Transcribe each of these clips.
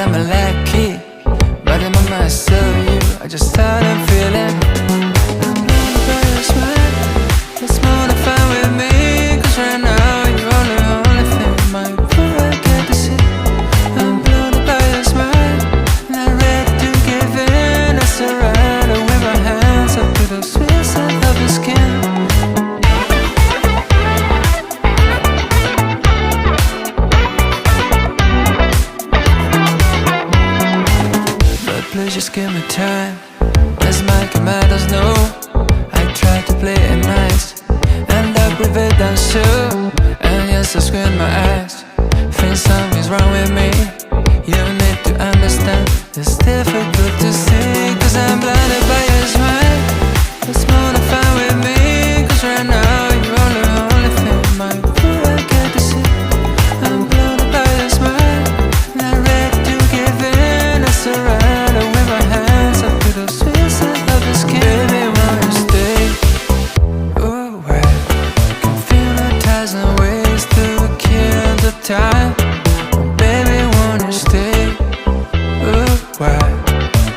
I'm a lucky, but I'm on myself, you, I just started feeling. I'm blinded by your smile, it's more than fine with me. Cause right now you're the only thing my poor I get to see. I'm blinded by your smile, not ready to give in. I surrender with my hands up to the sweet side of your skin. Please just give me time, as my commanders know. I try to play it nice, end up with it done so. And yes, I screen my eyes, think something's wrong with me. You need to understand, it's difficult to see. Cause I'm blinded by your smile, it's more than fine with me. Cause right now you're the only thing my poor I get to see. I'm blinded by your smile, not ready to give in. I surrender. Time, baby, wanna stay? Oh, why?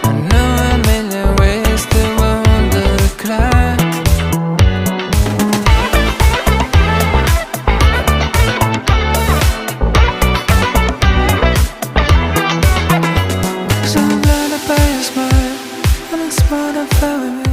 I know a million ways to underclimb. So I'm blinded by your smile, and it's more than fine with me.